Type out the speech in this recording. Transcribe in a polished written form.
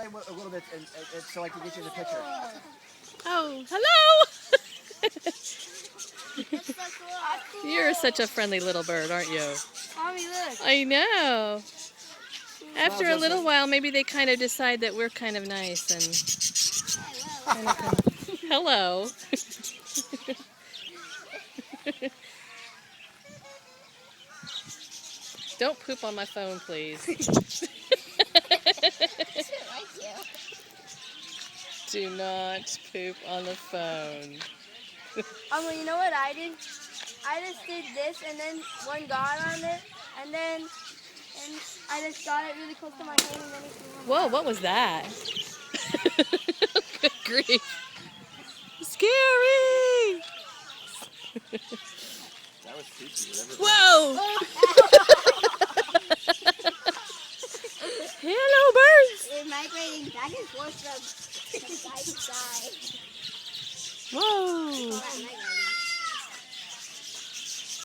A little bit, so I can get you the picture. Oh, hello! You're such a friendly little bird, aren't you? Mommy, look. I know. After a little while, maybe they kind of decide that we're kind of nice and hello. Don't poop on my phone, please. Do not poop on the phone. You know what I did? I just did this and then one got on it and I just got it really close to my hand and then it flew. Whoa, what was that? Good grief. Scary! That was creepy. Whoa! Hello, birds! They're migrating back and forth from side to side. Whoa!